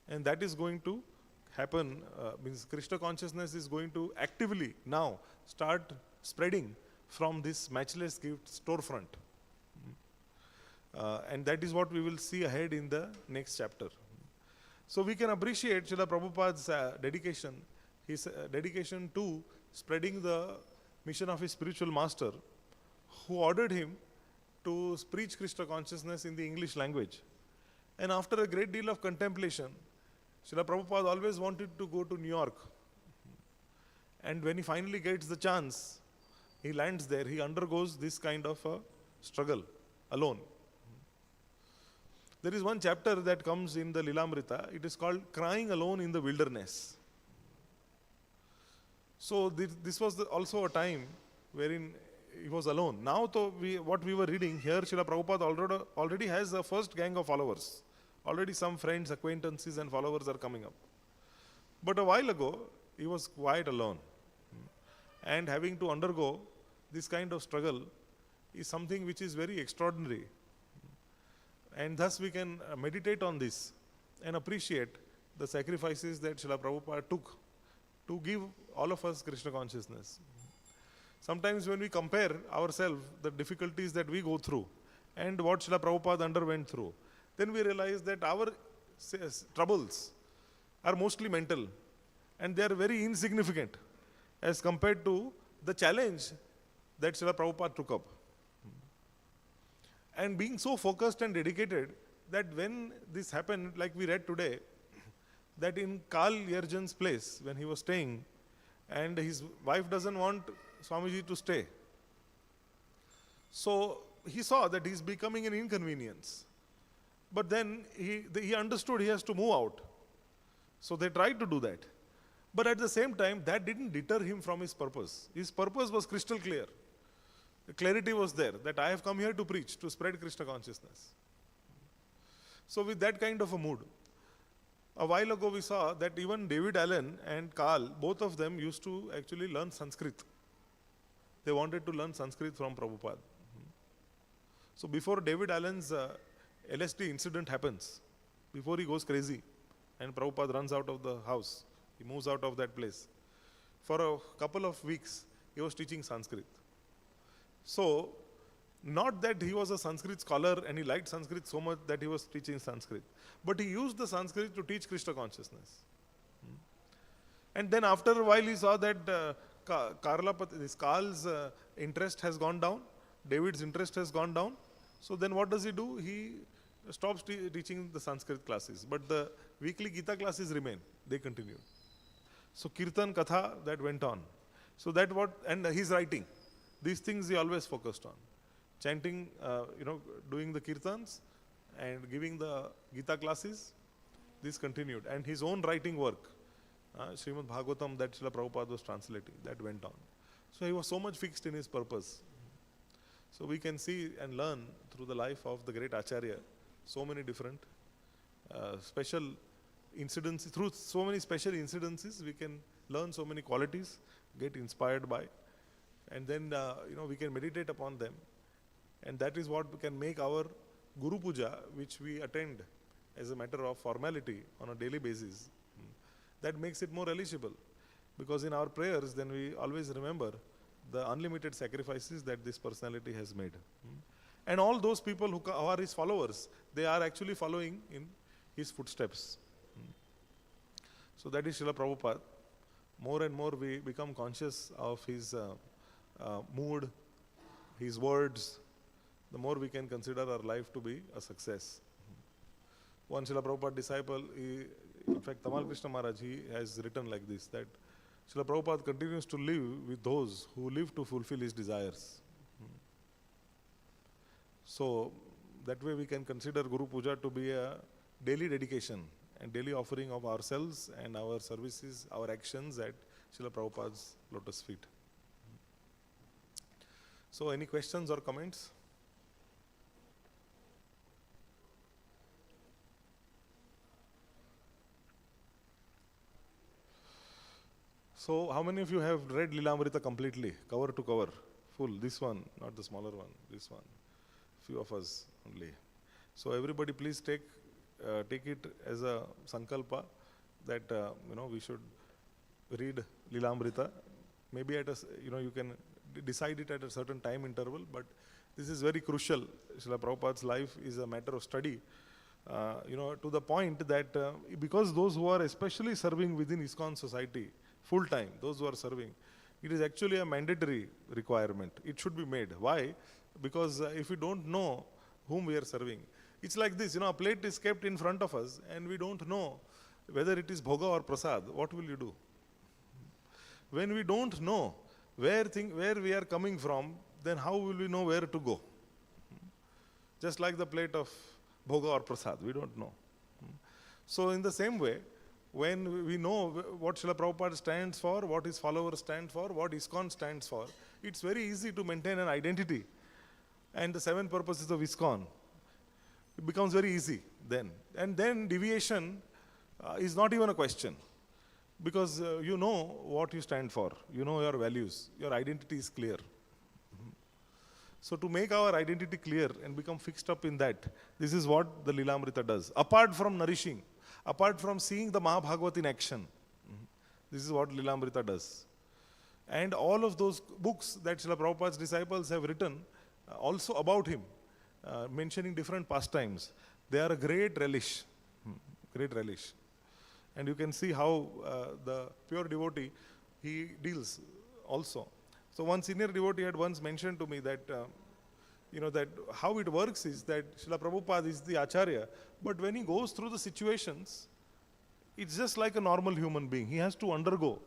And that is going to happen, means Krishna consciousness is going to actively now start spreading from this Matchless Gift storefront. And that is what we will see ahead in the next chapter. So we can appreciate Srila Prabhupada's dedication, his dedication to spreading the mission of his spiritual master, who ordered him to preach Krishna consciousness in the English language. And after a great deal of contemplation, Srila Prabhupada always wanted to go to New York. And when he finally gets the chance, he lands there, he undergoes this kind of a struggle alone. There is one chapter that comes in the Lilamrta. It is called Crying Alone in the Wilderness. So this was also a time wherein he was alone. Now, what we were reading here, Srila Prabhupada already has a first gang of followers. Already some friends, acquaintances and followers are coming up. But a while ago, he was quite alone. And having to undergo this kind of struggle is something which is very extraordinary. And thus we can meditate on this and appreciate the sacrifices that Srila Prabhupada took to give all of us Krishna consciousness. Sometimes when we compare ourselves, the difficulties that we go through and what Srila Prabhupada underwent through, then we realize that our troubles are mostly mental and they are very insignificant as compared to the challenge that Srila Prabhupada took up. And being so focused and dedicated that when this happened, like we read today, that in Karl Yerjan's place, when he was staying, and his wife doesn't want Swamiji to stay. So he saw that he's becoming an inconvenience. But then he understood he has to move out. So they tried to do that. But at the same time, that didn't deter him from his purpose. His purpose was crystal clear. The clarity was there, that I have come here to preach, to spread Krishna consciousness. So with that kind of a mood, a while ago we saw that even David Allen and Karl, both of them used to actually learn Sanskrit. They wanted to learn Sanskrit from Prabhupada. So before David Allen's LSD incident happens, before he goes crazy and Prabhupada runs out of the house, he moves out of that place. For a couple of weeks, he was teaching Sanskrit. So, not that he was a Sanskrit scholar and he liked Sanskrit so much that he was teaching Sanskrit, but he used the Sanskrit to teach Krishna consciousness. And then after a while he saw that Karl's interest has gone down, David's interest has gone down. So then what does he do? He stops teaching the Sanskrit classes, but the weekly Gita classes remain, they continue. So Kirtan Katha, that went on. So and he's writing. These things he always focused on. Chanting, doing the kirtans and giving the Gita classes, this continued. And his own writing work, Śrīmad-Bhāgavatam that Srila Prabhupada was translating, that went on. So he was so much fixed in his purpose. So we can see and learn through the life of the great Acharya, so many different special incidences. Through so many special incidences, we can learn so many qualities, get inspired by. And then, we can meditate upon them. And that is what can make our Guru Puja, which we attend as a matter of formality on a daily basis, that makes it more relishable. Because in our prayers, then we always remember the unlimited sacrifices that this personality has made. And all those people who are his followers, they are actually following in his footsteps. So that is Srila Prabhupada. More and more we become conscious of his mood, his words, the more we can consider our life to be a success. One Srila Prabhupada disciple, in fact Tamal Krishna Maharaj, he has written like this, that Srila Prabhupada continues to live with those who live to fulfill his desires. So that way we can consider Guru Puja to be a daily dedication and daily offering of ourselves and our services, our actions at Srila Prabhupada's lotus feet. So any questions or comments? So how many of you have read Lilamrta completely, cover to cover, full? This one, not the smaller one, this one. Few of us only. So everybody please take it as a sankalpa that we should read Lilamrita. Maybe at you can decide it at a certain time interval, but this is very crucial. Srila Prabhupada's life is a matter of study. To the point that because those who are especially serving within ISKCON society full time, those who are serving, it is actually a mandatory requirement. It should be made. Why? Because if we don't know whom we are serving, it's like this, a plate is kept in front of us and we don't know whether it is bhoga or prasad. What will you do? When we don't know where we are coming from, then how will we know where to go? Just like the plate of bhoga or prasad, we don't know. So in the same way, when we know what Srila Prabhupada stands for, what his followers stand for, what ISKCON stands for, it's very easy to maintain an identity. And the 7 purposes of ISKCON, it becomes very easy then. And then deviation is not even a question. Because you know what you stand for, you know your values, your identity is clear. So to make our identity clear and become fixed up in that, this is what the Lilamrita does. Apart from nourishing, apart from seeing the Mahabhagavata in action, this is what Lilamrita does. And all of those books that Srila Prabhupada's disciples have written also about him, mentioning different pastimes, they are a great relish, great relish. And you can see how the pure devotee, he deals also. So one senior devotee had once mentioned to me that, that how it works is that Srila Prabhupada is the Acharya, but when he goes through the situations, it's just like a normal human being. He has to undergo.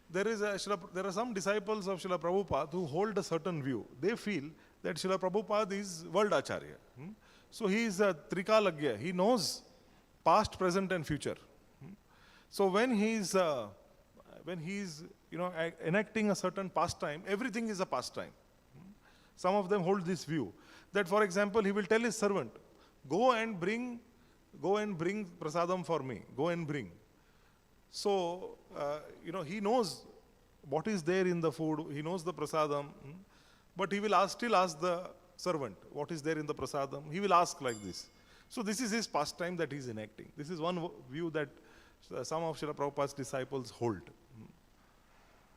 There are some disciples of Srila Prabhupada who hold a certain view. They feel that Srila Prabhupada is world Acharya. So he is a Trikalagya. He knows past, present and future. So when he is enacting a certain pastime, everything is a pastime. Some of them hold this view that, for example, he will tell his servant, go and bring prasadam for me, go and bring. So, he knows what is there in the food, he knows the prasadam, but he will still ask the servant, what is there in the prasadam? He will ask like this. So this is his pastime that he is enacting. This is one view that some of Srila Prabhupada's disciples hold.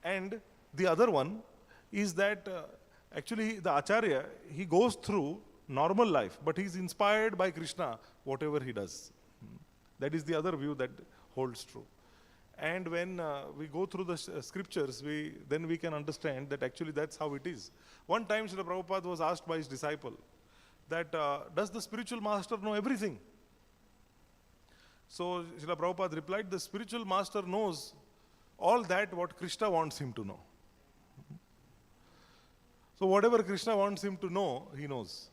And the other one is that actually the Acharya, he goes through normal life, but he is inspired by Krishna, whatever he does. That is the other view that holds true. And when we go through the scriptures, then we can understand that actually that's how it is. One time Srila Prabhupada was asked by his disciple that does the spiritual master know everything? So Srila Prabhupada replied, the spiritual master knows all that what Krishna wants him to know. So whatever Krishna wants him to know, he knows.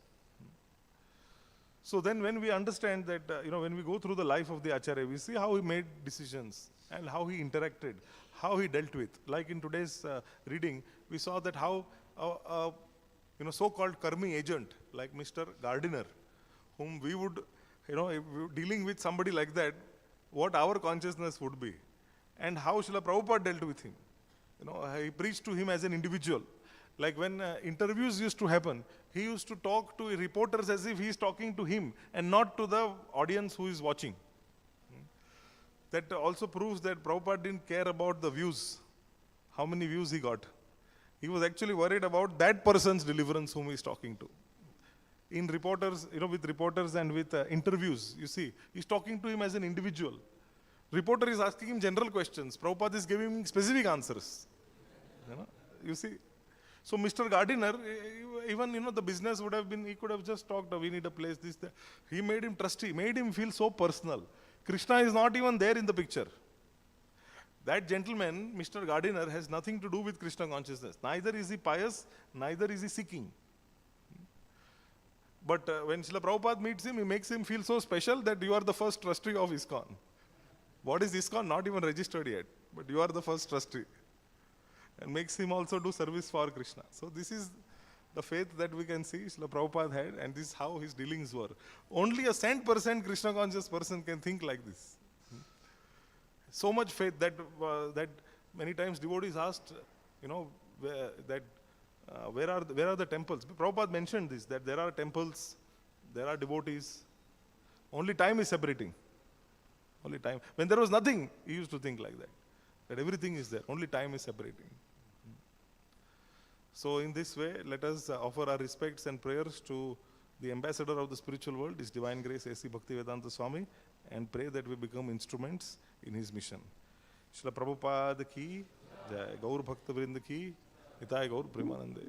So then when we understand that, when we go through the life of the Acharya, we see how he made decisions and how he interacted, how he dealt with. Like in today's reading, we saw that how so-called karmi agent, like Mr. Gardiner, whom we would, if we were dealing with somebody like that, what our consciousness would be. And how Srila Prabhupada dealt with him. He preached to him as an individual. Like when interviews used to happen, he used to talk to reporters as if he is talking to him and not to the audience who is watching. That also proves that Prabhupada didn't care about the views, how many views he got. He was actually worried about that person's deliverance whom he is talking to. In reporters, with reporters and with interviews, you see, he's talking to him as an individual. Reporter is asking him general questions. Prabhupada is giving him specific answers. You see. So Mr. Gardiner, even the business would have been, he could have just talked, we need a place, this, that. He made him trusty, made him feel so personal. Krishna is not even there in the picture. That gentleman, Mr. Gardiner, has nothing to do with Krishna consciousness. Neither is he pious, neither is he seeking. But when Srila Prabhupada meets him, he makes him feel so special that you are the first trustee of ISKCON. What is ISKCON? Not even registered yet, but you are the first trustee. and makes him also do service for Krishna. So this is the faith that we can see Srila Prabhupada had, and this is how his dealings were. Only a cent% Krishna conscious person can think like this. So much faith that that many times devotees asked, where are the temples? Prabhupada mentioned this, that there are temples, there are devotees. Only time is separating. Only time. When there was nothing, he used to think like that. That everything is there. Only time is separating. So in this way, let us offer our respects and prayers to the ambassador of the spiritual world, His Divine Grace A.C. Bhaktivedanta Swami, and pray that we become instruments in his mission. Srila Prabhupada ki, Jai Gaur Bhakta Vrinda ki, Nitai Gaur Premanande.